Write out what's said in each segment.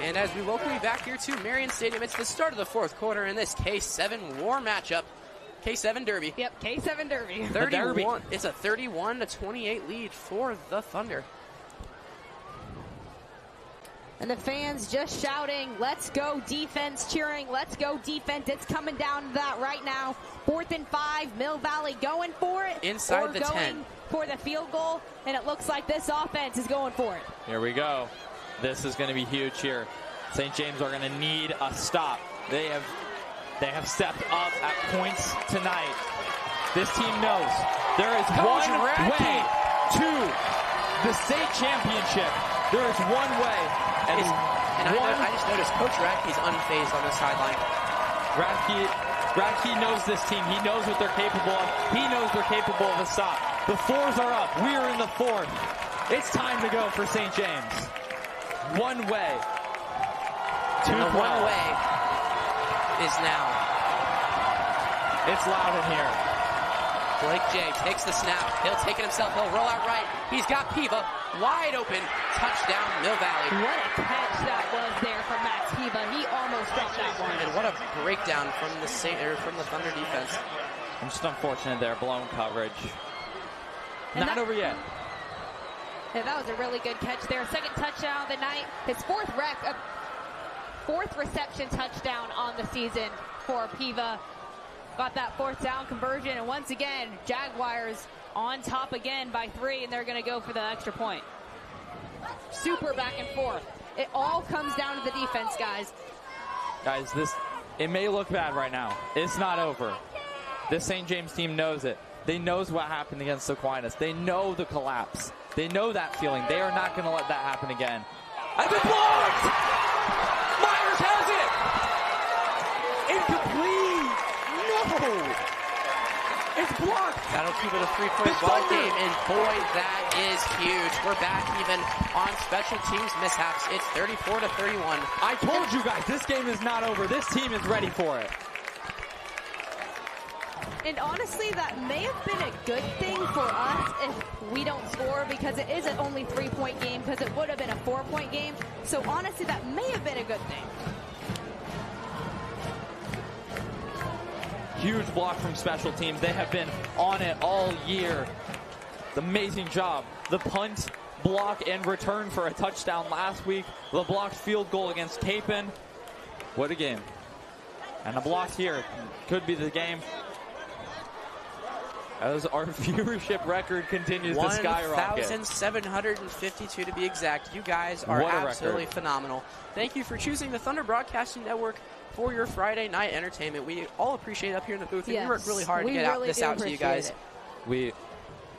And as we welcome you back here to Marion Stadium, it's the start of the fourth quarter in this K7 war matchup. K7 Derby. Yep, K7 Derby. 31. It's a 31-28 lead for the Thunder. And the fans just shouting, let's go defense, cheering, let's go defense. It's coming down to that right now. 4th and 5, Mill Valley going for it. Inside the 10. Going for the field goal, and it looks like this offense is going for it. Here we go. This is going to be huge here. St. James are going to need a stop. They have stepped up at points tonight. This team knows there is one way to the state championship. There is one way. I just noticed Coach Radke's unfazed on the sideline. Radke knows this team. He knows what they're capable of. He knows they're capable of a stop. The 4s are up. We are in the 4th. It's time to go for St. James. One way. And the one way is now. It's loud in here. Blake J takes the snap. He'll take it himself. He'll roll out right. He's got Piva wide open. Touchdown, Mill Valley. What a catch that was there from Max Piva. He almost dropped that one. And what a breakdown from the Thunder defense. I'm just unfortunate there. Blown coverage. Not over yet. Yeah, that was a really good catch there. Second touchdown of the night. His fourth reception touchdown on the season for Piva. Got that 4th down conversion, and once again, Jaguars on top again by 3, and they're going to go for the extra point. Super back and forth. It all comes down to the defense, guys. Guys, it may look bad right now. It's not over. This St. James team knows it. They knows what happened against Aquinas. They know the collapse. They know that feeling. They are not going to let that happen again. And the blocked! Myers has it! Incomplete! No! It's blocked! That'll keep it a 3-point ball game, and boy, that is huge. We're back even on special teams mishaps. It's 34-31. I told you guys, this game is not over. This team is ready for it. And honestly, that may have been a good thing for us if we don't score, because it is an only 3-point game, because it would have been a 4-point game. So honestly, that may have been a good thing. Huge block from special teams. They have been on it all year. Amazing job. The punt, block, and return for a touchdown last week. The blocked field goal against Capon. What a game. And the block here could be the game. As our viewership record continues to skyrocket. 1,752 to be exact. You guys are absolutely phenomenal. Thank you for choosing the Thunder Broadcasting Network for your Friday night entertainment. We all appreciate it up here in the booth, and we work really hard to get this out to you guys. We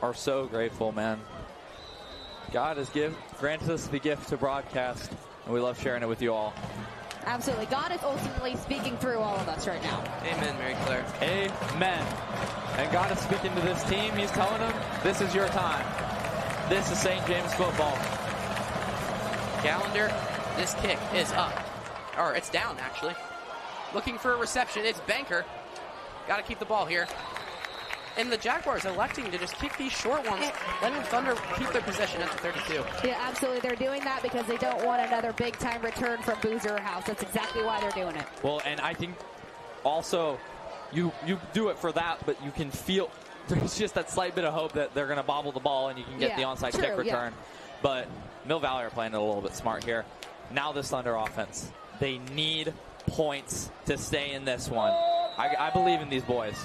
are so grateful, man. God has granted us the gift to broadcast, and we love sharing it with you all. Absolutely. God is ultimately speaking through all of us right now. Amen, Mary Claire. Amen. And God is speaking to this team. He's telling them, this is your time. This is St. James football. Gallender, this kick is up. Or it's down, actually. Looking for a reception. It's Banker. Got to keep the ball here. And the Jaguars electing to just kick these short ones, letting Thunder keep their possession at the 32. Yeah, absolutely. They're doing that because they don't want another big-time return from Boozer House. That's exactly why they're doing it. Well, and I think also you do it for that, but you can feel there's just that slight bit of hope that they're going to bobble the ball and you can get the onside kick return. But Mill Valley are playing it a little bit smart here. Now this Thunder offense, they need points to stay in this one. I believe in these boys.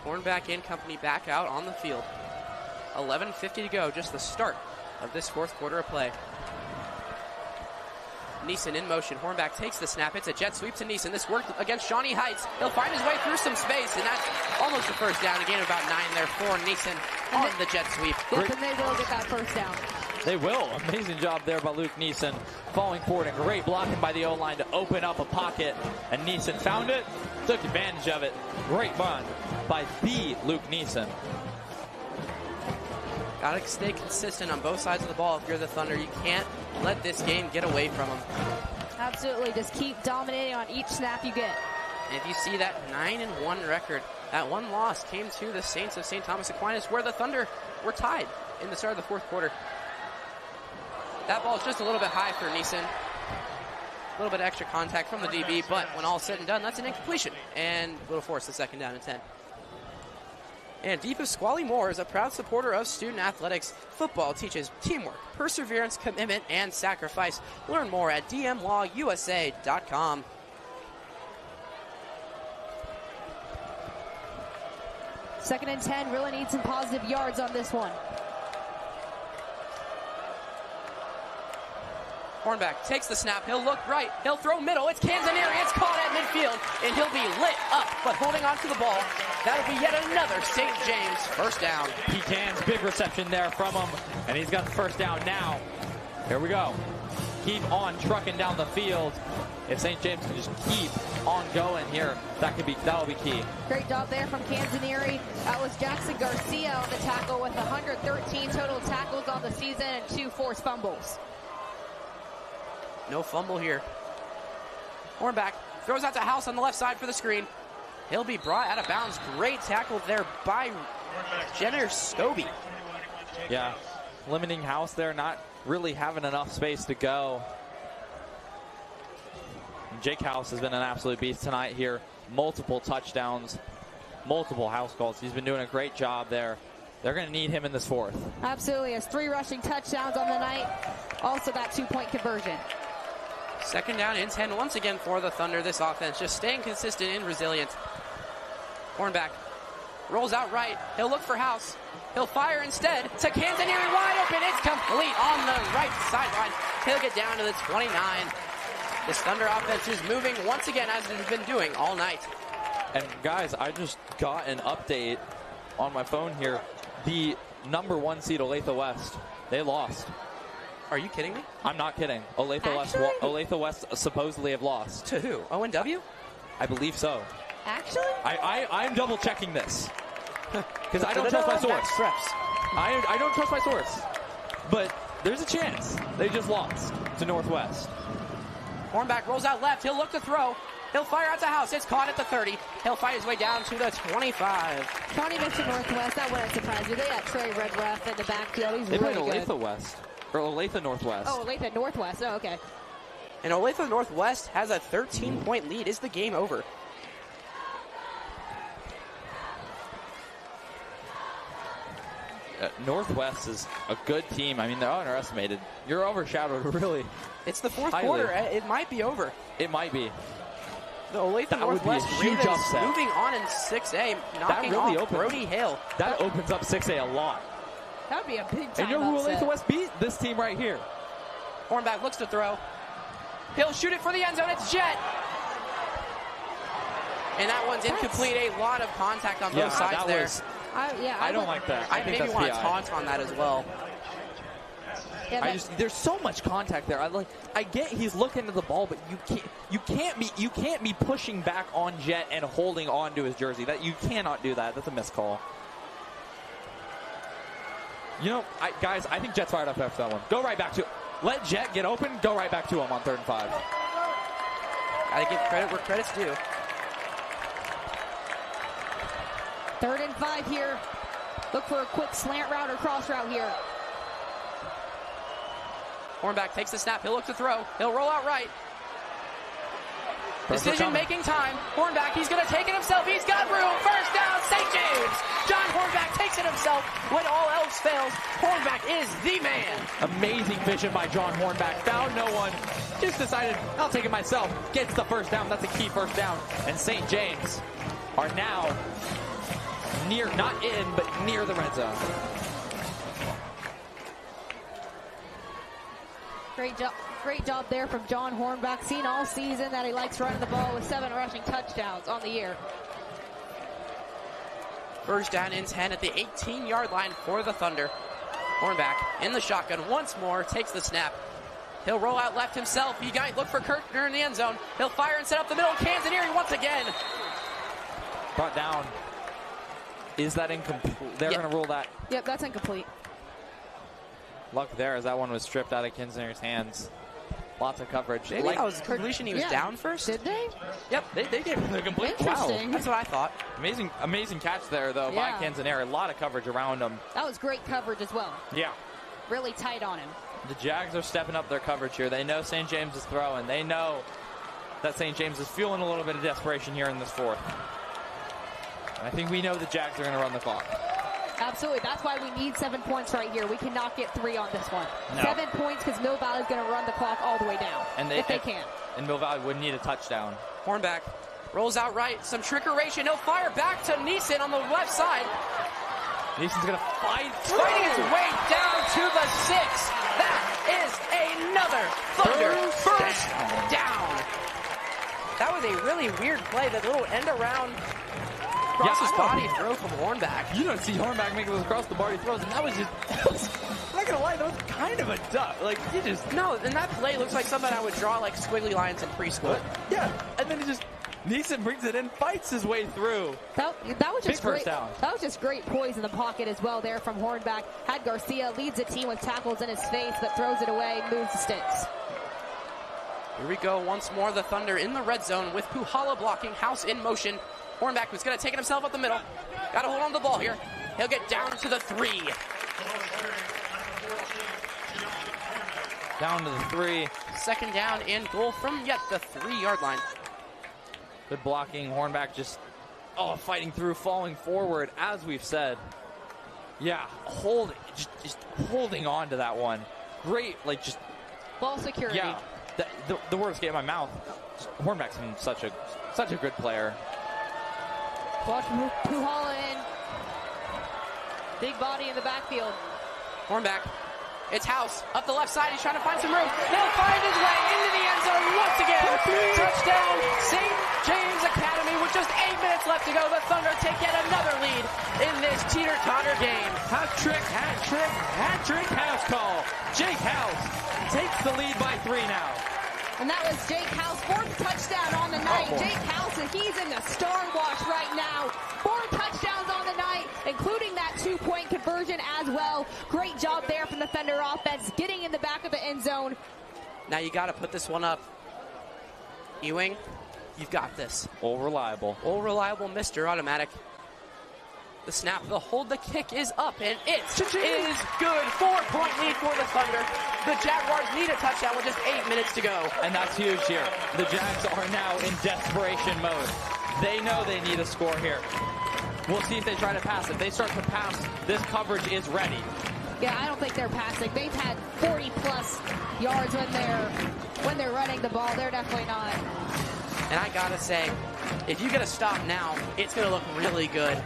Hornback and company back out on the field. 11:50 to go, just the start of this fourth quarter of play. Neeson in motion. Hornback takes the snap. It's a jet sweep to Neeson. This worked against Shawnee Heights. He'll find his way through some space, and that's almost a first down. A gain of about 9 there for Neeson on the jet sweep. Yep, and they will get that first down. They will. Amazing job there by Luke Neeson. Falling forward and great blocking by the O-line to open up a pocket. And Neeson found it, took advantage of it. Great run by the Luke Neeson. Got to stay consistent on both sides of the ball if you're the Thunder. You can't let this game get away from them. Absolutely. Just keep dominating on each snap you get. And if you see that 9-1 record, that one loss came to the Saints of St. Thomas Aquinas, where the Thunder were tied in the start of the fourth quarter. That ball is just a little bit high for Neeson. A little bit of extra contact from the DB, but when all is said and done, that's an incompletion. And will force the 2nd down and 10. And Deepa Squally Moore is a proud supporter of student athletics. Football teaches teamwork, perseverance, commitment, and sacrifice. Learn more at dmlawusa.com. Second and 10, really need some positive yards on this one. Hornback takes the snap. He'll look right. He'll throw middle. It's Canzanieri. It's caught at midfield, and he'll be lit up. But holding on to the ball, that'll be yet another St. James first down. Pecan's big reception there from him, and he's got the first down now. Here we go. Keep on trucking down the field. If St. James can just keep on going here, that'll be key. Great job there from Canzanieri. That was Jackson Garcia on the tackle with 113 total tackles on the season and 2 forced fumbles. No fumble here. Hornback throws out to House on the left side for the screen. He'll be brought out of bounds. Great tackle there by Jenner Scobie. Yeah, limiting House there, not really having enough space to go. Jake House has been an absolute beast tonight here. Multiple touchdowns, multiple house calls. He's been doing a great job there. They're going to need him in this 4th. Absolutely. Has 3 rushing touchdowns on the night. Also that 2-point conversion. 2nd down and 10 once again for the Thunder. This offense just staying consistent and resilient. Hornback rolls out right. He'll look for House. He'll fire instead to Canzanieri, wide open. It's complete on the right sideline. He'll get down to the 29. This Thunder offense is moving once again as it has been doing all night. And guys, I just got an update on my phone here. The number 1 seed, Olathe West, they lost. Are you kidding me? I'm not kidding. Olathe West supposedly have lost. To who? ONW? I believe so. Actually? I'm double checking this. Because I don't trust my source. I don't trust my source. But there's a chance. They just lost to Northwest. Hornback rolls out left. He'll look to throw. He'll fire out to House. It's caught at the 30. He'll fight his way down to the 25. Shawnee mentioned Northwest. That wouldn't surprise me. They got Trey Redruff in the backfield. He's they really played good. Olathe West. Or Olathe Northwest. Oh, Olathe Northwest. Oh, okay. And Olathe Northwest has a 13-point lead. Is the game over? Northwest is a good team. I mean, they're underestimated. You're overshadowed, really. It's the 4th highly. quarter. It might be over. It might be. The Olathe That would be a Northwest huge Ravens upset. moving on in 6A, knocking really off opens- Brody Hale. That opens up 6A a lot. That would be a big time And you know who upset. Olathe West beat? This team right here. Hornback looks to throw. He'll shoot it for the end zone. It's Jet. And that one's incomplete. A lot of contact on both sides there. I don't like that. I think maybe that's want to PI. taunt on that as well. Yeah, There's so much contact there. I get he's looking at the ball, but you can't be pushing back on Jet and holding on to his jersey. That you cannot do that. That's a missed call. You know, guys, I think Jet's fired up after that one. Go right back to it. Let Jet get open. Go right back to him on 3rd and 5. Gotta give credit where credit's due. 3rd and 5 here. Look for a quick slant route or cross route here. Hornback takes the snap. He'll look to throw. He'll roll out right. Decision-making time. Hornback, he's going to take it himself. He's got room. First down, St. James. John Hornback takes it himself. When all else fails, Hornback is the man. Amazing vision by John Hornback. Found no one. Just decided, I'll take it myself. Gets the first down. That's a key first down. And St. James are now near, not in, but near the red zone. Great job there from John Hornback. Seen all season that he likes running the ball with 7 rushing touchdowns on the year. First down and 10 at the 18-yard line for the Thunder. Hornback in the shotgun once more, takes the snap. He'll roll out left himself. He might look for Kirkner in the end zone. He'll fire and set up the middle. Canzanieri once again. Brought down. Is that incomplete? They're going to rule that. Yep, that's incomplete. Luck there as that one was stripped out of Kinzner's hands. Lots of coverage. Maybe that was completion. He was down first. Did they? Yep, they gave him the complete. Interesting. Wow, that's what I thought. Amazing catch there, though, by Kinzner. A lot of coverage around him. That was great coverage as well. Yeah. really tight on him. The Jags are stepping up their coverage here. They know St. James is throwing. They know that St. James is feeling a little bit of desperation here in this fourth. I think we know the Jags are going to run the clock. Absolutely. That's why we need 7 points right here. We cannot get 3 on this one. No. 7 points because Mill Valley is going to run the clock all the way down if they can. And Mill Valley would need a touchdown. Hornback rolls out right. Some trickeration. He'll fire back to Neeson on the left side. Neeson's going to fight through. Fighting his way down to the 6. That is another Thunder first down. That was a really weird play. That little end around across his body throw from Hornback. You don't see Hornback making those across the body throws, and that was just, I'm not going to lie, that was kind of a duck. Like, you just... No, and that play looks like something I would draw like squiggly lines in preschool. Yeah, and then he just... Neeson brings it in, fights his way through. That was just Big great. first down. That was just great poise in the pocket as well there from Hornback. Had Garcia, leads the team with tackles in his face, but throws it away, moves the sticks. Here we go once more. The Thunder in the red zone with Puhala blocking, House in motion. Hornback was going to take it himself up the middle. Got to hold on to the ball here. He'll get down to the 3. Down to the 3. Second down and goal from yet the 3-yard line. Good blocking. Hornback just fighting through, falling forward, as we've said. Yeah, just holding on to that one. Great, like just ball security. Yeah, the words get in my mouth. Hornback's been such a good player. Watch Puhala in. Big body in the backfield. Hornback. It's House up the left side. He's trying to find some room. He'll find his way into the end zone once again. Touchdown, St. James Academy with just 8 minutes left to go. The Thunder take yet another lead in this teeter-totter game. Hat trick, House call. Jake House takes the lead by 3 now. And that was Jake House, 4th touchdown on the night. Jake House, and he's in the star wash right now. 4 touchdowns on the night, including that 2-point conversion as well. Great job there from the Thunder offense, getting in the back of the end zone. Now you got to put this one up. Ewing, you've got this. All reliable. All reliable, Mr. Automatic. The snap, the hold, the kick is up, and it is good. 4-point lead for the Thunder. The Jaguars need a touchdown with just 8 minutes to go. And that's huge here. The Jags are now in desperation mode. They know they need a score here. We'll see if they try to pass. If they start to pass, this coverage is ready. Yeah, I don't think they're passing. They've had 40-plus yards when they're running the ball. They're definitely not. And I gotta say, if you get a stop now, it's gonna look really good.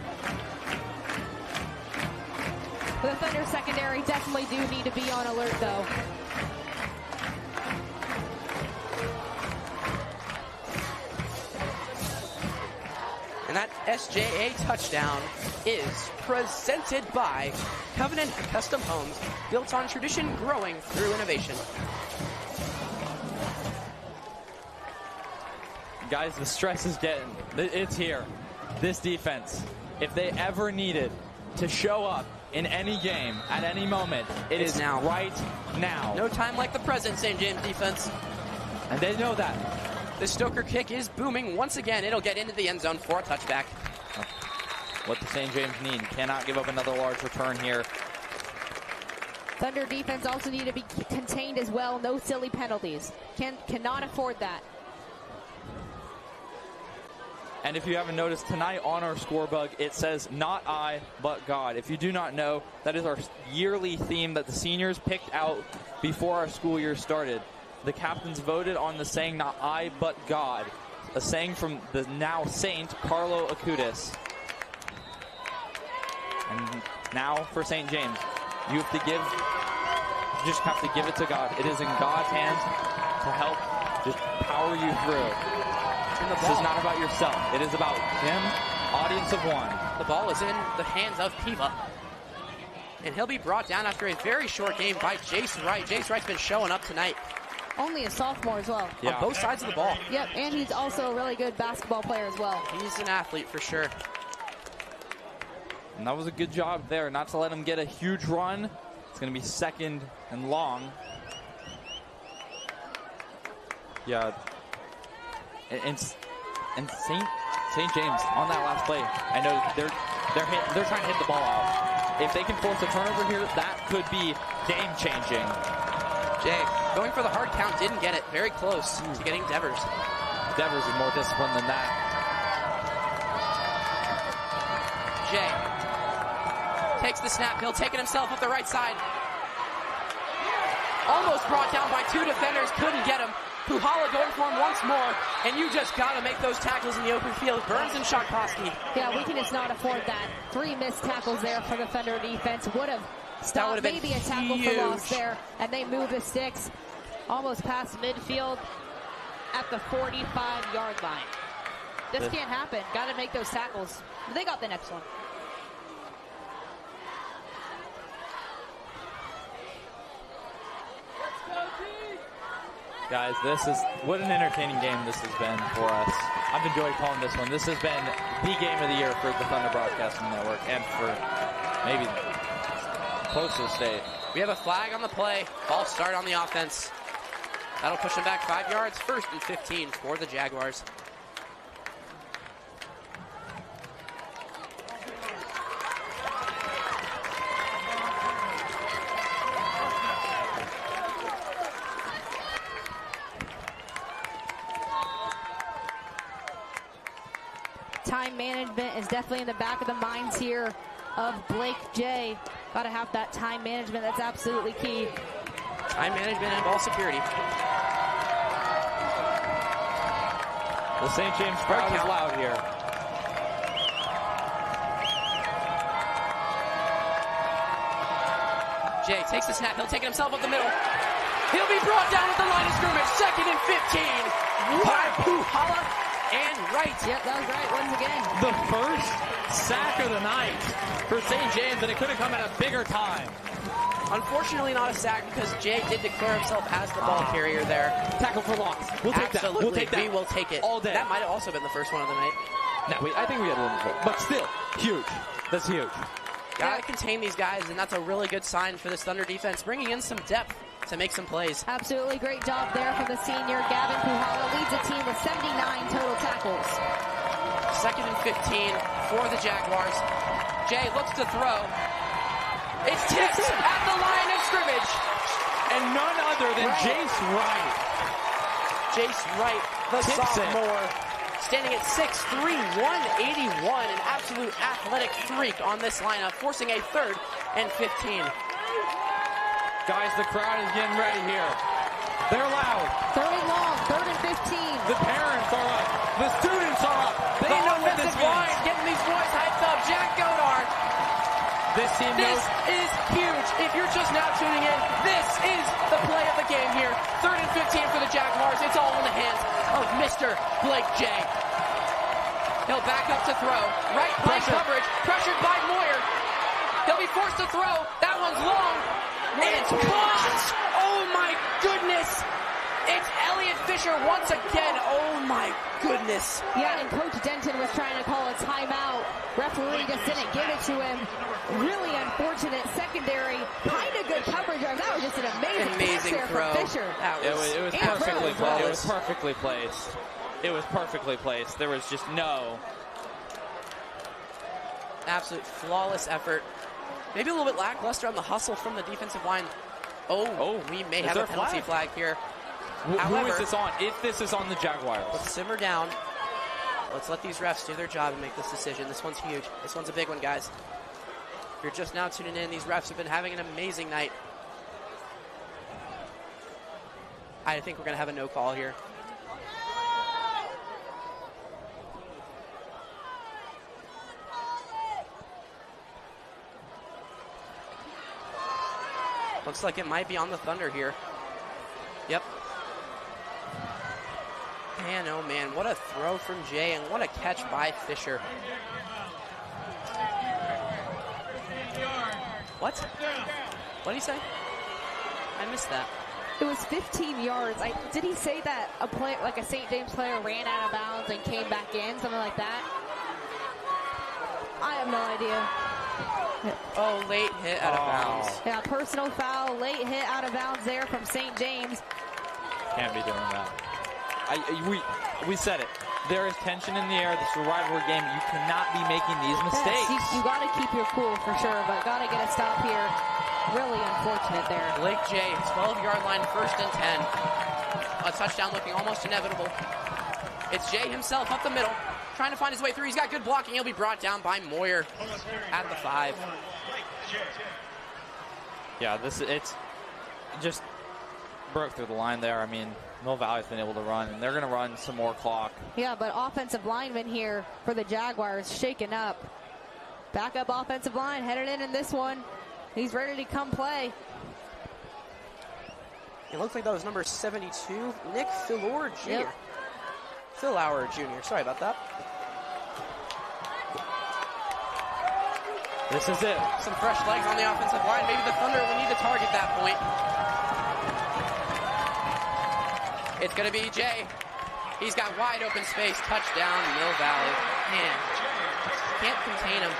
The Thunder secondary definitely do need to be on alert, though. And that SJA touchdown is presented by Covenant Custom Homes, built on tradition, growing through innovation. Guys, the stress is it's here. This defense, if they ever needed to show up in any game, at any moment, it's now. Right now. No time like the present, St. James defense. And they know that. The Stoker kick is booming once again. It'll get into the end zone for a touchback. What the St. James need. Cannot give up another large return here. Thunder defense also need to be contained as well. No silly penalties. Cannot afford that. And if you haven't noticed, tonight on our score bug, it says, "Not I, but God." If you do not know, that is our yearly theme that the seniors picked out before our school year started. The captains voted on the saying, "Not I, but God," a saying from the now Saint Carlo Acutis. And now for St. James, you just have to give it to God. It is in God's hands to help just power you through. This is not about yourself. It is about him, audience of one. The ball is in the hands of Piva. And he'll be brought down after a very short game by Jace Wright. Jace Wright's been showing up tonight. Only a sophomore as well. Yeah. On both sides of the ball. Yep, and he's also a really good basketball player as well. He's an athlete for sure. And that was a good job there, not to let him get a huge run. It's going to be 2nd and long. Yeah. And St. James on that last play, I know they're trying to hit the ball out. If they can force a turnover here, that could be game-changing. Jay going for the hard count, didn't get it. Very close to getting Devers. Devers is more disciplined than that. Jay takes the snap. He'll take it himself up the right side. Almost brought down by 2 defenders. Couldn't get him. Puhala going for him once more. And you just got to make those tackles in the open field. Burns and Shotkoski. Yeah, we can just not afford that. 3 missed tackles there for the Thunder defense. Would have stopped maybe a tackle for loss there. And they move the sticks almost past midfield at the 45-yard line. This can't happen. Got to make those tackles. They got the next one. Guys, what an entertaining game this has been for us. I've enjoyed calling this one. This has been the game of the year for the Thunder Broadcasting Network and for maybe Coastal State. We have a flag on the play. False start on the offense. That'll push them back 5 yards. 1st and 15 for the Jaguars. Time management is definitely in the back of the minds here of Blake J. Got to have that time management. That's absolutely key. Time management and ball security. The St. James crowd is loud here. Jay takes the snap. He'll take it himself up the middle. He'll be brought down at the line of scrimmage. 2nd and 15. By Puhala. And right. Yep, that was right once again. The first sack of the night for St. James, and it could have come at a bigger time. Unfortunately, not a sack because Jay did declare himself as the ball carrier there. Tackle for loss. We'll take that. We'll take that. We will take it all day. That might have also been the first one of the night. No, I think we had a little bit, but still, huge. That's huge. Gotta contain these guys, and that's a really good sign for this Thunder defense, bringing in some depth to make some plays. Absolutely great job there from the senior. Gavin Puhala leads the team with 79 total tackles. 2nd and 15 for the Jaguars. Jay looks to throw. It's tipped at the line of scrimmage. And none other than Jace Wright. Jace Wright, the sophomore, standing at 6'3", 181, an absolute athletic freak on this lineup, forcing a 3rd and 15. Guys, the crowd is getting ready here. They're loud. 3rd and long, 3rd and 15. The parents are up. The students are up. They know what this means. Getting these boys hyped up. Jack Godard. This team knows. This is huge. If you're just now tuning in, this is the play of the game here. 3rd and 15 for the Jaguars. It's all in the hands of Mr. Blake J. He'll back up to throw. Right flank coverage. Pressured by Moyer. He'll be forced to throw. That one's long. It's caught! Oh my goodness! It's Elliott Fisher once again. Oh my goodness. Yeah, and Coach Denton was trying to call a timeout. Referee just didn't give it to him. Really unfortunate secondary. Kind of good coverage. That was just an amazing throw from Fisher. It was perfectly placed. It was perfectly placed. It was perfectly placed. There was just no. Absolute flawless effort. Maybe a little bit lackluster on the hustle from the defensive line. Oh, we may have a penalty flag here. However, who is this on? If this is on the Jaguars. Let's simmer down. Let's let these refs do their job and make this decision. This one's huge. This one's a big one, guys. If you're just now tuning in, these refs have been having an amazing night. I think we're going to have a no call here. Looks like it might be on the Thunder here. Yep. Man, oh man, what a throw from Jay and what a catch by Fisher. What? What did he say? I missed that. It was 15 yards. Did he say that a player, like a St. James player, ran out of bounds and came back in, something like that? I have no idea. Oh, late hit out of bounds. Yeah, personal foul, late hit out of bounds there from St. James. Can't be doing that. We said it. There is tension in the air. This is a rivalry game. You cannot be making these mistakes. Yes, you got to keep your cool for sure, but got to get a stop here. Really unfortunate there. Blake J, 12-yard line, 1st and 10. A touchdown looking almost inevitable. It's Jay himself up the middle, trying to find his way through. He's got good blocking. He'll be brought down by Moyer at the 5. Yeah, it's just broke through the line there. I mean, Mill Valley's been able to run, and they're going to run some more clock. Yeah, but offensive lineman here for the Jaguars shaken up. Backup offensive line headed in this one. He's ready to come play. It looks like that was number 72, Nick Philor Jr. Yep. Philauer Jr. Sorry about that. This is it. Some fresh legs on the offensive line. Maybe the Thunder will need to target that point. It's going to be Jay. He's got wide open space. Touchdown, Mill Valley. Man, can't contain him.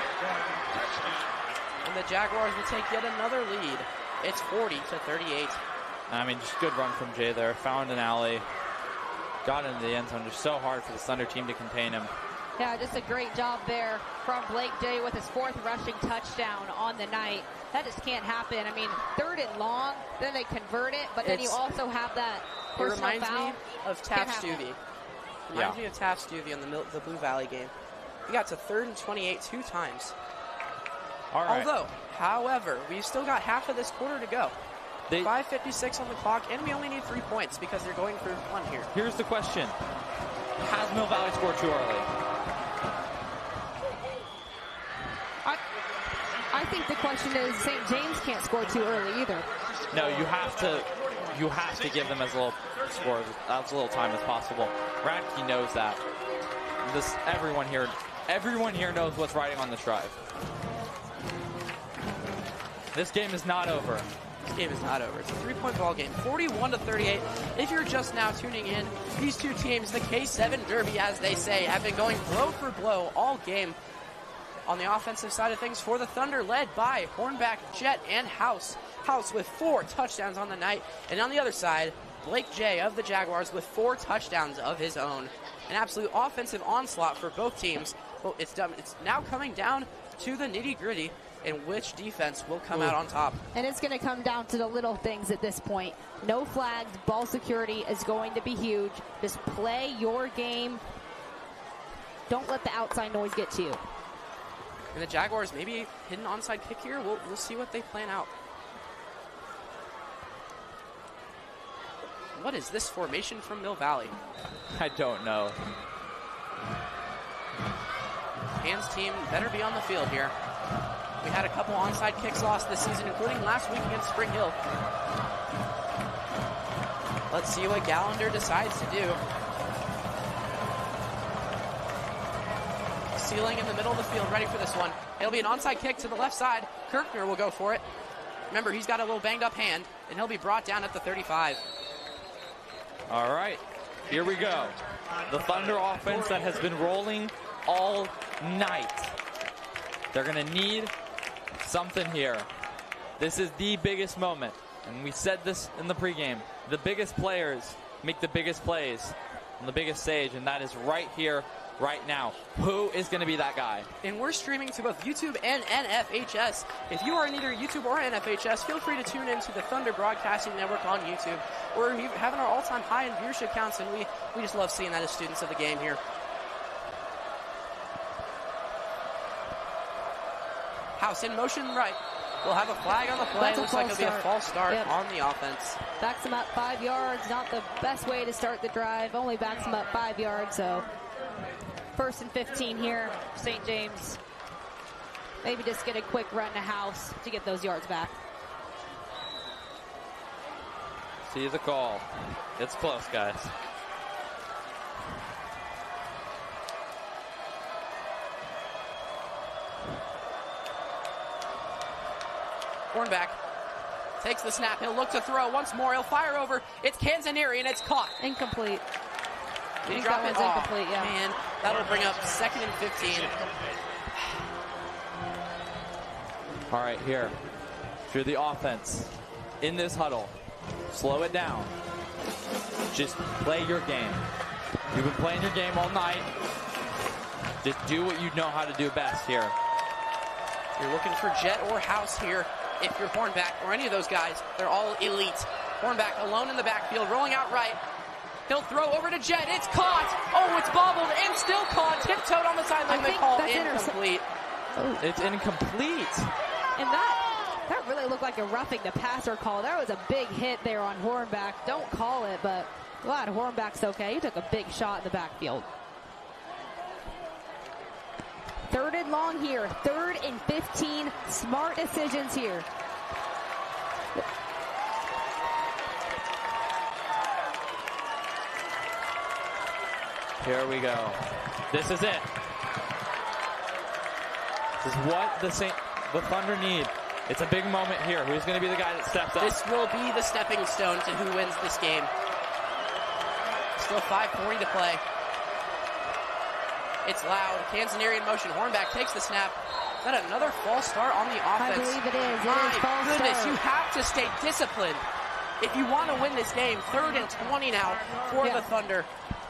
And the Jaguars will take yet another lead. It's 40-38. I mean, just good run from Jay there. Found an alley. Got into the end zone. Just so hard for the Thunder team to contain him. Yeah, just a great job there from Blake Jay with his 4th rushing touchdown on the night. That just can't happen. I mean, 3rd and long, then they convert it, but then you also have that personal foul. It reminds me of Taft Stuvie. Reminds me of Taft Stuvie on the Blue Valley game. He got to 3rd and 28 2 times. All right. However, we've still got half of this quarter to go. 5:56 on the clock, and we only need 3 points because they're going for 1 here. Here's the question. Has Mill Valley scored too early? I think the question is St. James can't score too early either. No, you have to give them as little time as possible. Radke knows that. Everyone here knows what's riding on this drive. This game is not over. This game is not over. It's a 3-point ball game, 41-38. If you're just now tuning in, these two teams, the K7 Derby, as they say, have been going blow for blow all game. On the offensive side of things for the Thunder, led by Hornback, Jet, and House. House with 4 touchdowns on the night. And on the other side, Blake Jay of the Jaguars with 4 touchdowns of his own. An absolute offensive onslaught for both teams. Well, it's now coming down to the nitty-gritty and which defense will come out on top. And it's going to come down to the little things at this point. No flags, ball security is going to be huge. Just play your game. Don't let the outside noise get to you. And the Jaguars maybe hidden onside kick here. We'll see what they plan out. What is this formation from Mill Valley? I don't know. Hands team better be on the field here. We had a couple onside kicks lost this season, including last week against Spring Hill. Let's see what Gallender decides to do. Sealing in the middle of the field, ready for this one. It'll be an onside kick to the left side. Kirkner will go for it. Remember, he's got a little banged up hand, and he'll be brought down at the 35. All right, here we go. The Thunder offense that has been rolling all night. They're going to need something here. This is the biggest moment, and we said this in the pregame. The biggest players make the biggest plays on the biggest stage, and that is right here, right now. Who is going to be that guy? And we're streaming to both YouTube and NFHS. If you are in either YouTube or NFHS, feel free to tune in to the Thunder Broadcasting Network on YouTube. We're having our all-time high in viewership counts, and we just love seeing that as students of the game here. House in motion right. We'll have a flag on the play. Looks like it'll be a false start on the offense. Backs him up 5 yards. Not the best way to start the drive. Only backs him up 5 yards, so 1st and 15 here. St. James. Maybe just get a quick run to House to get those yards back. See the call. It's close, guys. Hornback takes the snap. He'll look to throw once more. He'll fire over. It's Canzanieri, and it's caught. Incomplete. Did he drop it? Incomplete, yeah. Man, that'll bring up 2nd and 15. All right, here. If you're the offense in this huddle, slow it down. Just play your game. You've been playing your game all night. Just do what you know how to do best here. You're looking for Jet or House here. If you're Hornback or any of those guys, they're all elite. Hornback alone in the backfield, rolling out right. He'll throw over to Jet. It's caught. Oh, it's bobbled and still caught. Tiptoed on the sideline. They call incomplete. It's incomplete. And that really looked like a roughing the passer call. That was a big hit there on Hornback. Don't call it, but glad Hornback's okay. He took a big shot in the backfield. 3rd and long here. 3rd and 15. Smart decisions here. Here we go. This is it. This is what the Thunder need. It's a big moment here. Who's going to be the guy that steps up? This will be the stepping stone to who wins this game. Still 5:40 to play. It's loud. Canzonieri in motion. Hornback takes the snap. Is that another false start on the offense? I believe it is. My false goodness, start. you have to stay disciplined if you want to win this game. 3rd and 20 now for the Thunder.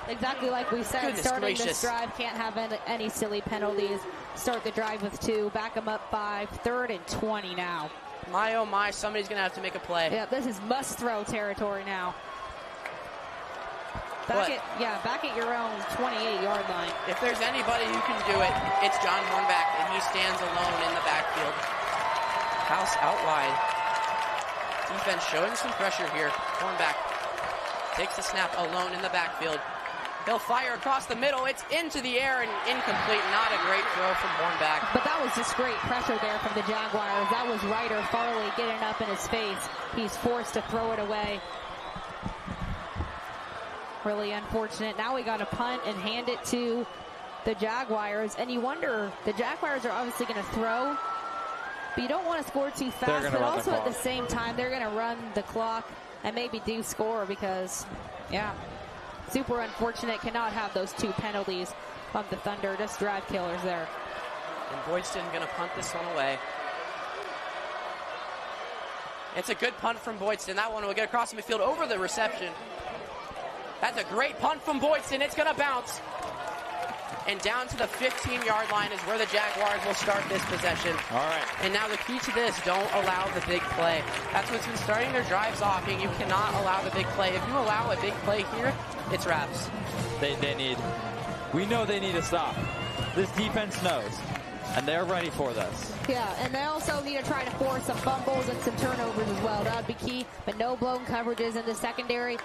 Exactly like we said, Goodness starting gracious. this drive, can't have any silly penalties. Start the drive with 2, back them up 5, 3rd and 20 now. My oh my, somebody's going to have to make a play. Yeah, this is must-throw territory now. Back at your own 28-yard line. If there's anybody who can do it, it's John Hornback, and he stands alone in the backfield. House out wide. Defense showing some pressure here. Hornback takes the snap alone in the backfield. He'll fire across the middle. It's into the air and incomplete. Not a great throw from Hornback. But that was just great pressure there from the Jaguars. That was Ryder Farley getting up in his face. He's forced to throw it away. Really unfortunate. Now we got to punt and hand it to the Jaguars. And you wonder, the Jaguars are obviously going to throw, but you don't want to score too fast. But also at the same time, they're going to run the clock and maybe do score because, super unfortunate. Cannot have those 2 penalties of the Thunder. Just drive killers there. And Boydston going to punt this one away. It's a good punt from Boydston. That one will get across the midfield over the reception. That's a great punt from Boydston. It's going to bounce. And down to the 15-yard line is where the Jaguars will start this possession. All right. And now the key to this, don't allow the big play. That's what's been starting their drives off. You cannot allow the big play. If you allow a big play here, it's wraps. We know they need to stop. This defense knows. And they're ready for this. Yeah, and they also need to try to force some fumbles and some turnovers as well. That would be key. But no blown coverages in the secondary.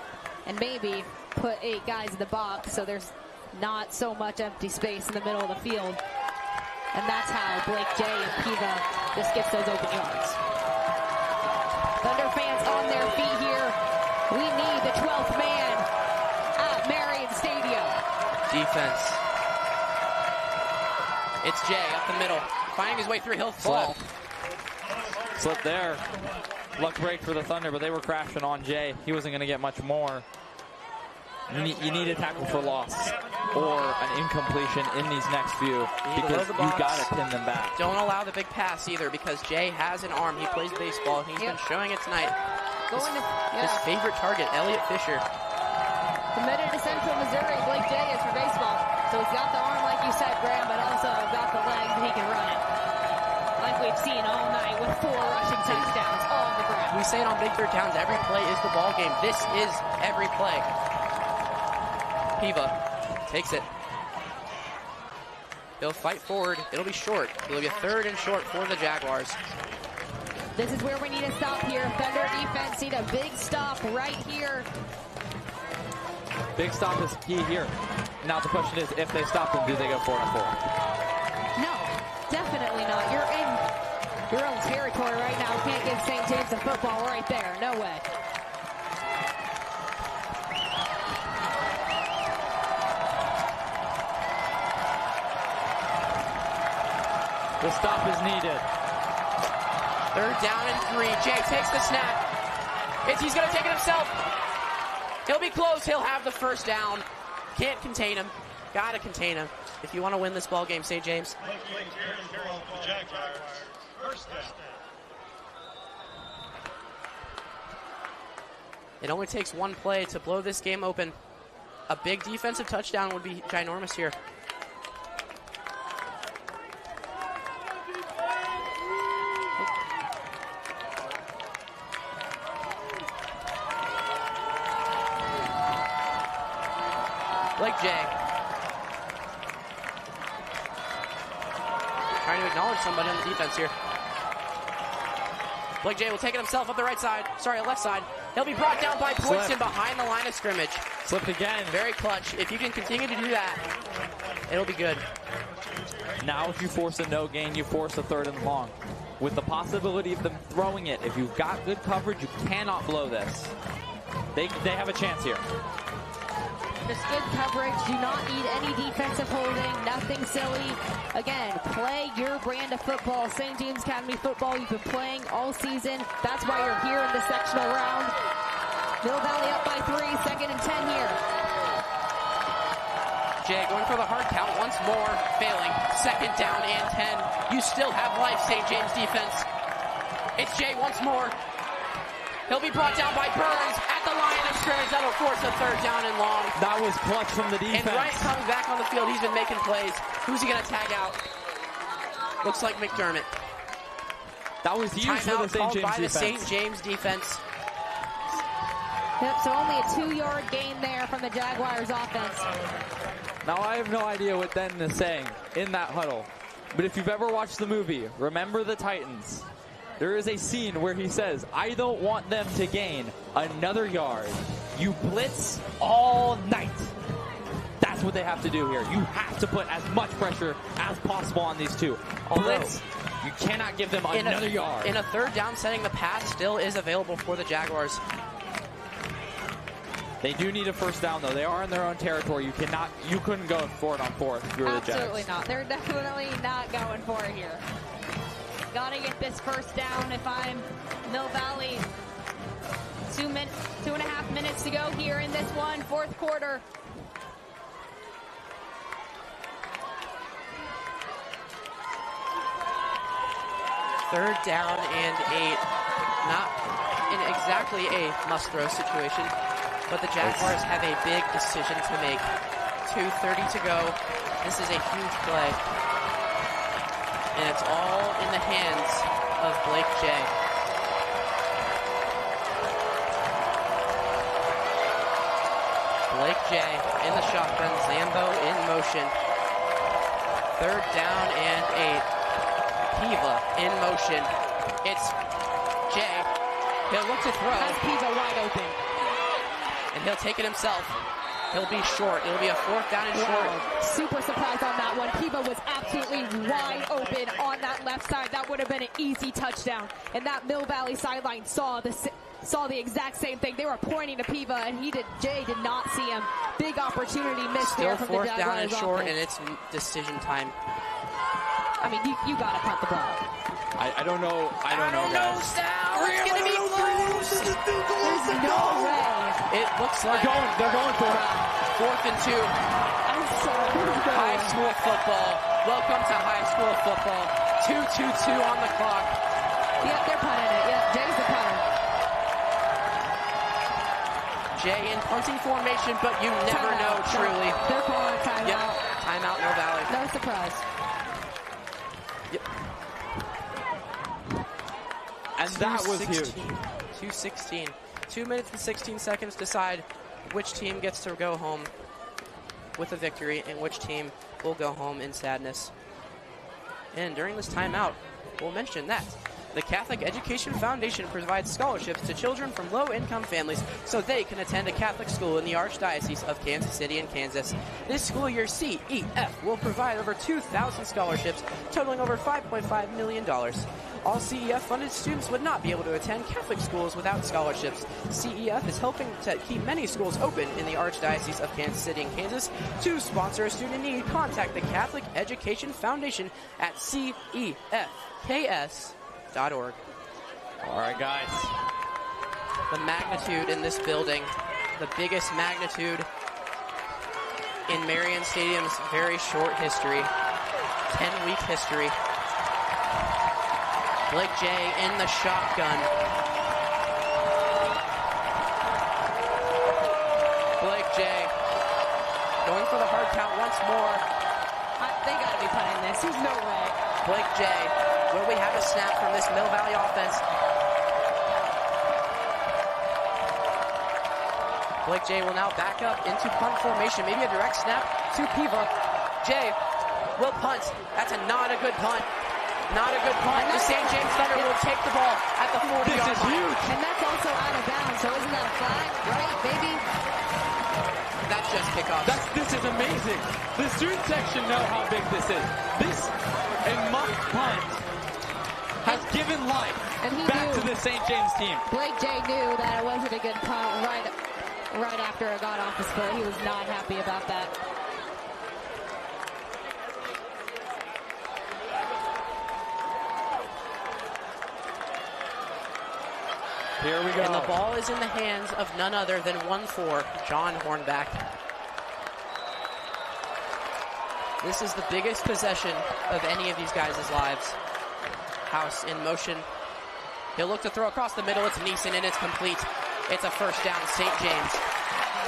And maybe put 8 guys in the box so there's not so much empty space in the middle of the field. And that's how Blake J and Piva just gets those open yards. Thunder fans on their feet here. We need the 12th man at Marion Stadium. Defense. It's Jay up the middle. Finding his way through. He'll fall. Slip there. Luck break for the Thunder, but they were crashing on Jay. He wasn't going to get much more. You need a tackle for loss or an incompletion in these next few because you got to pin them back. Don't allow the big pass either because Jay has an arm. He plays baseball. He's been showing it tonight. His favorite target, Elliot Fisher. Committed to Central Missouri, Blake J is for baseball. So he's got the arm, like you said, Graham, but also got the legs and he can run it. Like we've seen all night with 4 rushing touchdowns all on the ground. We say it on Big Third Downs, every play is the ball game. This is every play. Piva takes it. He'll fight forward. It'll be short. It'll be a 3rd and short for the Jaguars. This is where we need to stop here. Thunder defense need a big stop right here. Big stop is key here. Now the question is, if they stop them, do they go 4 and 4? No, definitely not. You're in your own territory right now. Can't give St. James a football right there. No way. The stop is needed. 3rd down and 3. Jay takes the snap. He's going to take it himself. He'll be close. He'll have the 1st down. Can't contain him. Got to contain him if you want to win this ball game, St. James. It only takes one play to blow this game open. A big defensive touchdown would be ginormous here. Blake Jay. Trying to acknowledge somebody on the defense here. Blake Jay will take it himself up the right side. Sorry, left side. He'll be brought down by Poinson behind the line of scrimmage. Slipped again. Very clutch. If you can continue to do that, it'll be good. Now if you force a no gain, you force a 3rd and long. With the possibility of them throwing it, if you've got good coverage, you cannot blow this. They have a chance here. Just good coverage. Do not need any defensive holding. Nothing silly. Again, play your brand of football. St. James Academy football you've been playing all season. That's why you're here in the sectional round. Mill Valley up by 3. 2nd and 10 here. Jay going for the hard count once more. Failing. 2nd down and 10. You still have life, St. James defense. It's Jay once more. He'll be brought down by Burns at the line of scrimmage. That'll force a 3rd down and long. That was clutch from the defense. And Wright comes back on the field. He's been making plays. Who's he going to tag out? Looks like McDermott. That was huge for the St. James by defense. the St. James defense. Yep, so only a 2-yard gain there from the Jaguars offense. Now I have no idea what Denton is saying in that huddle. But if you've ever watched the movie, Remember the Titans, there is a scene where he says, I don't want them to gain another yard. You blitz all night. That's what they have to do here. You have to put as much pressure as possible on these two. Blitz, you cannot give them another yard. In a 3rd down setting, the pass still is available for the Jaguars. They do need a 1st down, though. They are in their own territory. You couldn't go for it on 4th if you were the Jags. Absolutely not. They're definitely not going for it here. Gotta get this 1st down if I'm Mill Valley. 2.5 minutes to go here in this one, 4th quarter. Third down and 8. Not in exactly a must-throw situation, but the Jaguars have a big decision to make. 2:30 to go. This is a huge play. And it's all in the hands of Blake Jay. Blake Jay in the shotgun, Zambo in motion. 3rd down and 8. Piva in motion. It's Jay. He'll look to throw. Has Piva wide open. And he'll take it himself. He'll be short. It'll be a 4th down and short. Super surprised on that one. Piva was absolutely wide open on that left side. That would have been an easy touchdown. And that Mill Valley sideline saw the exact same thing. They were pointing to Piva, and Jay did not see him. Big opportunity missed Still there from the 4th Jaguars down and short, offense. and it's decision time. I mean, you got to punt the ball. I don't know. I don't know, guys. Sal. It's going to be close. There's no way. It looks like They're going for it. 4th and 2. I'm sorry. High school football. Welcome to high school football. 2:22 on the clock. Yep, they're punting it. Yep, Jay's the punter. Jay in punting formation, but you never know truly. They're calling a timeout. Yep, timeout, no Valley. No surprise. Yep. And that was huge. 2:16. 2 minutes and 16 seconds decide which team gets to go home with a victory and which team will go home in sadness. And during this timeout, we'll mention that the Catholic Education Foundation provides scholarships to children from low-income families so they can attend a Catholic school in the Archdiocese of Kansas City and Kansas. This school year, CEF will provide over 2,000 scholarships, totaling over $5.5 million. All CEF-funded students would not be able to attend Catholic schools without scholarships. CEF is helping to keep many schools open in the Archdiocese of Kansas City and Kansas. To sponsor a student in need, contact the Catholic Education Foundation at cefks.org. All right, guys. The magnitude in this building, the biggest magnitude in Marion Stadium's very short history, 10-week history. Blake Jay in the shotgun. Blake Jay count once more. They got to be punting this. There's no way. Blake J. Will we have a snap from this Mill Valley offense? Blake J will now back up into punt formation. Maybe a direct snap to Piva. J will punt. That's not a good punt. Not a good punt. The St. James Thunder will take the ball at the 40-yard line. This is huge. And that's also out of bounds, so isn't that a flag? Right, baby? That's just kickoff. This is amazing. The student section know how big this is. This, a muff punt, has given life back to the St. James team. Blake J knew that it wasn't a good punt right after it got off his foot. He was not happy about that. Here we go. And the ball is in the hands of none other than 1-4, John Hornback. This is the biggest possession of any of these guys' lives. House in motion. He'll look to throw across the middle. It's Neeson, and it's complete. It's a first down, St. James.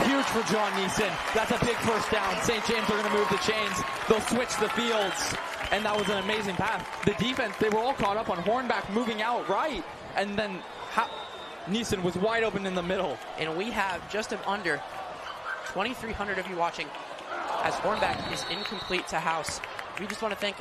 Huge for John Neeson. That's a big first down. St. James are going to move the chains. They'll switch the fields. And that was an amazing pass. The defense, they were all caught up on Hornback moving out right. And then Neeson was wide open in the middle. And we have just under 2,300 of you watching as Hornback is incomplete to House. We just want to thank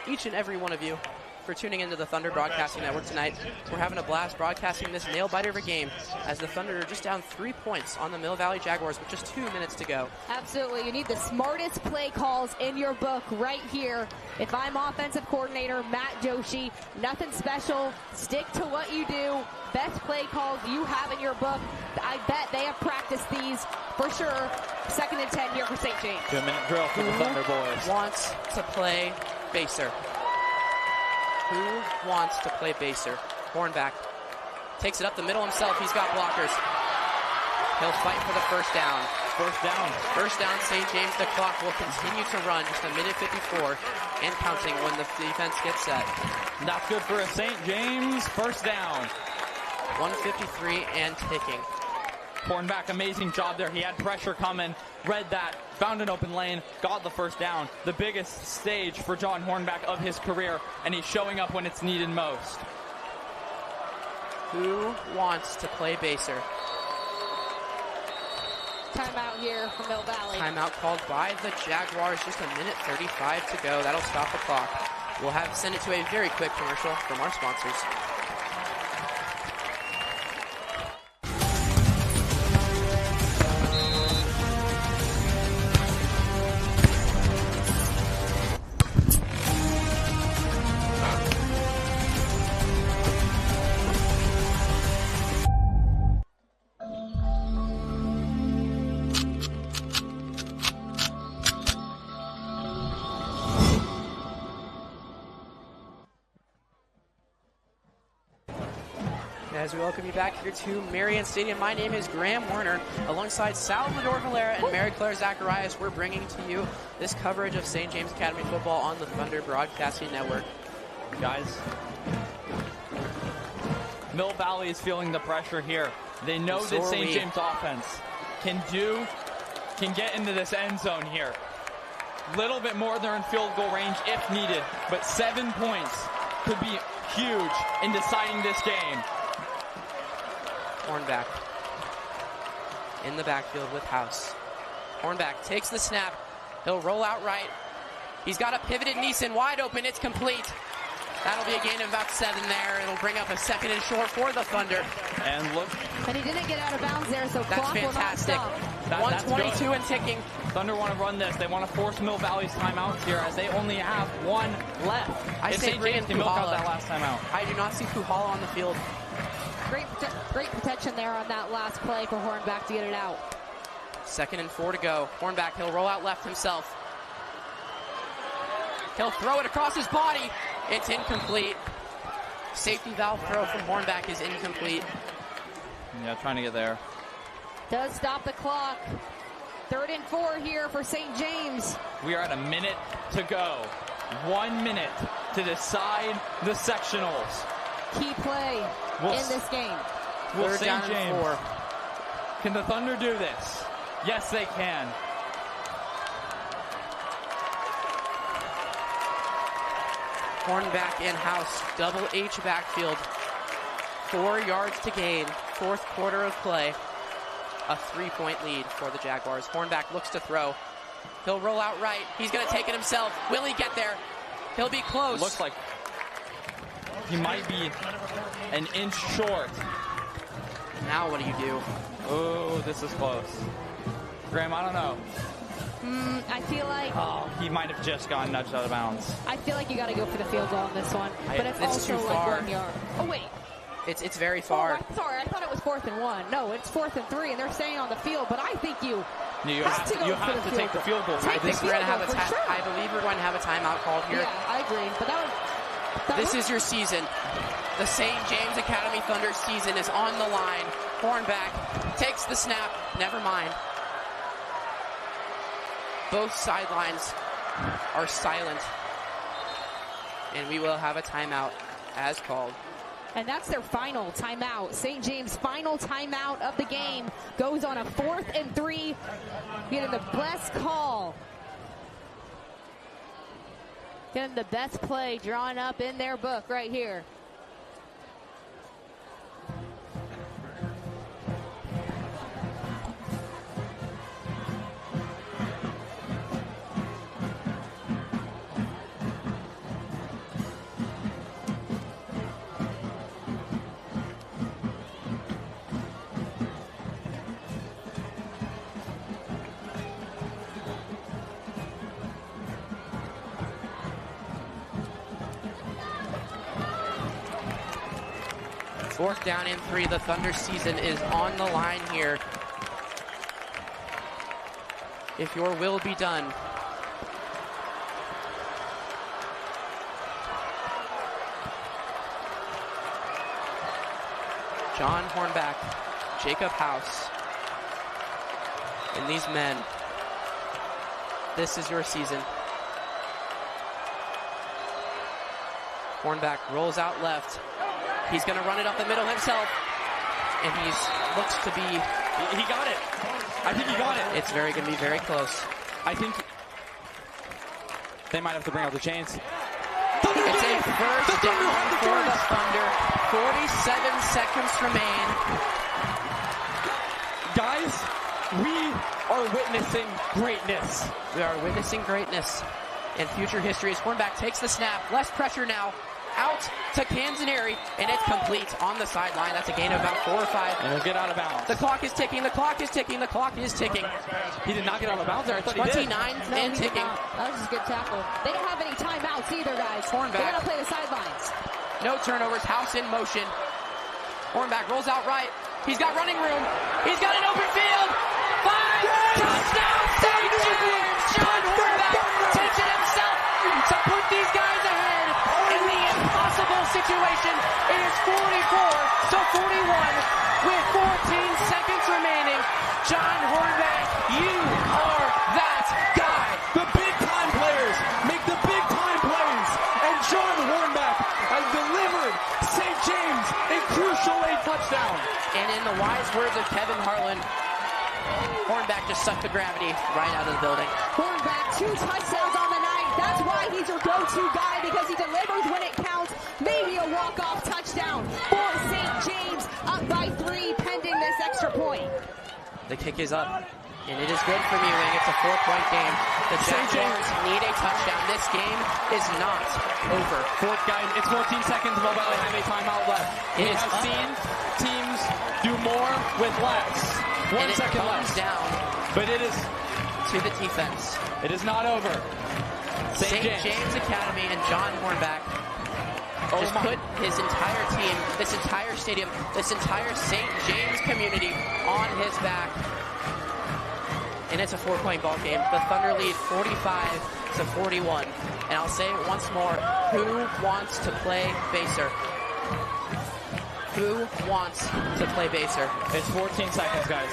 each and every one of you for tuning into the Thunder Broadcasting Network tonight. We're having a blast broadcasting this nail-biter of a game as the Thunder are just down 3 points on the Mill Valley Jaguars with just 2 minutes to go. Absolutely. You need the smartest play calls in your book right here. If I'm offensive coordinator Matt Joshi, nothing special. Stick to what you do. Best play calls you have in your book. I bet they have practiced these for sure. 2nd and 10 here for St. James. 2-minute drill for the Thunder boys. Wants to play baser? Who wants to play baser? Hornback takes it up the middle himself. He's got blockers. He'll fight for the first down. First down. First down, St. James. The clock will continue to run. Just a minute 54 and counting when the defense gets set. That's good for a St. James. First down. 153 and ticking. Hornback, amazing job there. He had pressure coming, read that, found an open lane, got the first down. The biggest stage for John Hornback of his career, and he's showing up when it's needed most. Who wants to play baser? Timeout here from Mill Valley. Timeout called by the Jaguars. Just a minute 35 to go. That'll stop the clock. We'll send it to a very quick commercial from our sponsors. As we welcome you back here to Marion Stadium, my name is Graham Werner. Alongside Salvador Valera and Mary Claire Zacharias, we're bringing to you this coverage of St. James Academy football on the Thunder Broadcasting Network. Guys, Mill Valley is feeling the pressure here. They know that St. James offense can get into this end zone here. Little bit more than in field goal range if needed, but 7 points could be huge in deciding this game. Hornback in the backfield with House. Hornback takes the snap. He'll roll out right. He's got a pivoted Neeson wide open. It's complete. That'll be a gain of about 7 there. It'll bring up a 2nd and short for the Thunder. And look. And he didn't get out of bounds there, so that's clock fantastic. will not stop. 122 and ticking. Thunder want to run this. They want to force Mill Valley's timeouts here as they only have 1 left. I say bring in milk out that last timeout. I do not see Puhala on the field. Great protection there on that last play for Hornback to get it out. 2nd and 4 to go. Hornback, he'll roll out left himself. He'll throw it across his body. It's incomplete. Safety valve throw from Hornback is incomplete. Yeah, trying to get there. Does stop the clock. 3rd and 4 here for St. James. We are at a minute to go. 1 minute to decide the sectionals. Key play in this game. Will 3rd down St. and James, 4. Can the Thunder do this? Yes, they can. Hornback in-house, double H backfield. 4 yards to gain, 4th quarter of play. A 3-point lead for the Jaguars. Hornback looks to throw. He'll roll out right. He's going to take it himself. Will he get there? He'll be close. Looks like he might be an inch short. Now what do you do? Oh, this is close. Graham, I don't know. I feel like... Oh, he might have just gotten nudged out of bounds. I feel like you got to go for the field goal on this one. But it's also too like far. 1 yard. Oh, wait. It's very far. Oh, I'm sorry. I thought it was 4th and 1. No, it's 4th and 3, and they're staying on the field. But I think you have to take the field goal. I think we're going to have I believe we're going to have a timeout called here. Yeah, I agree. But this is your season. The St. James Academy Thunder season is on the line. Hornback takes the snap. Never mind. Both sidelines are silent. And we will have a timeout as called. And that's their final timeout. St. James' final timeout of the game goes on a 4th and 3. Getting the best call. Getting the best play drawn up in their book right here. Fourth down and 3. The Thunder season is on the line here. If your will be done. John Hornback, Jacob House, and these men. This is your season. Hornback rolls out left. He's going to run it up the middle himself. And looks to be... He got it. I think he got it. It's going to be very close. I think they might have to bring out the chains. It's a first down for the Thunder. 47 seconds remain. Guys, we are witnessing greatness. We are witnessing greatness in future history as Hornback takes the snap. Less pressure now. Out to Canzoneri, and it's complete on the sideline. That's a gain of about 4 or 5. And he'll get out of bounds. The clock is ticking. The clock is ticking. The clock is ticking. He did not get out of bounds there. I thought 29 he did. and ticking. That was just a good tackle. They don't have any timeouts either, guys. Hornback. They're going to play the sidelines. No turnovers. House in motion. Hornback rolls out right. He's got running room. He's got an open field. 5 touchdown St. James. John Hornback takes it himself to put these guys ahead. Situation. It is 44-41 with 14 seconds remaining. John Hornback, you are that guy. The big time players make the big time plays, and John Hornback has delivered St. James a crucial late touchdown. And in the wise words of Kevin Harlan, Hornback just sucked the gravity right out of the building. Hornback, 2 touchdowns on the night. That's why he's your go-to guy, because he delivers when it counts. Maybe a walk-off touchdown for St. James, up by 3, pending this extra point. The kick is up, and it is good for Ewing. It's a 4-point game. The Jaguars need a touchdown. This game is not over. It's 14 seconds. Mobile have a timeout left. We have seen teams do more with less. 1 second left. Down. But it is to the defense. It is not over. St. James Academy and John Hornback just put his entire team, this entire stadium, this entire St. James community on his back. And it's a 4-point ball game. The Thunder lead 45-41. And I'll say it once more, who wants to play baser? Who wants to play baser? It's 14 seconds, guys.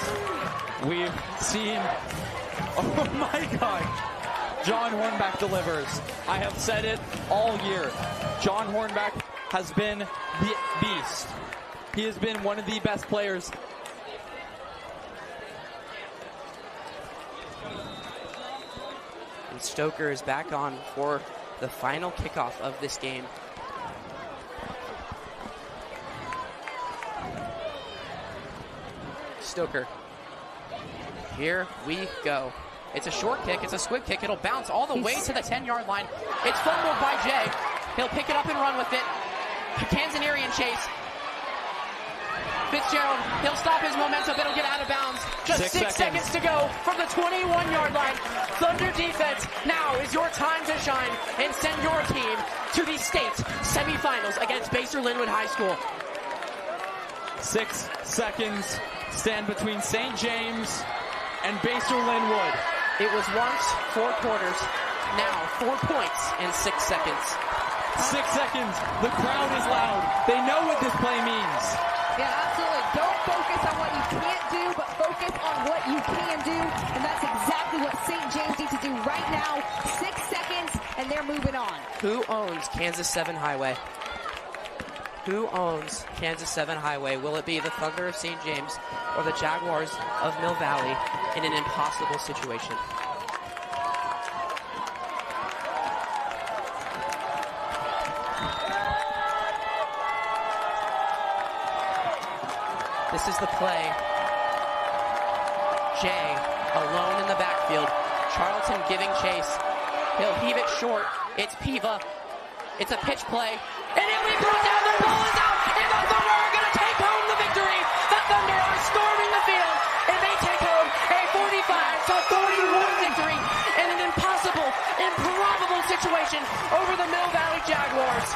We've seen, oh my God. John Hornback delivers. I have said it all year. John Hornback has been the beast. He has been one of the best players. And Stoker is back on for the final kickoff of this game. Stoker. Here we go. It's a short kick. It's a squib kick. It'll bounce all the way to the 10-yard line. It's fumbled by Jay. He'll pick it up and run with it. Kanzanerian chase. Fitzgerald, he'll stop his momentum. It'll get out of bounds. Just 6 seconds to go from the 21-yard line. Thunder defense, now is your time to shine and send your team to the state semifinals against Basehor Linwood High School. 6 seconds stand between St. James and Basehor Linwood. It was once 4 quarters, now 4 points in 6 seconds. 6 seconds. The crowd is loud. They know what this play means. Yeah, absolutely. Don't focus on what you can't do, but focus on what you can do. And that's exactly what St. James needs to do right now. 6 seconds, and they're moving on. Who owns Kansas 7 Highway? Who owns Kansas 7 Highway? Will it be the Thunder of St. James or the Jaguars of Mill Valley in an impossible situation? This is the play. Jay alone in the backfield. Charlton giving chase. He'll heave it short. It's Piva. It's a pitch play. And it'll be thrown down. The ball is out. And the Thunder are going to take home the victory. The Thunder are storming the field. And they take home a 45-41 victory in an impossible, improbable situation over the Mill Valley Jaguars.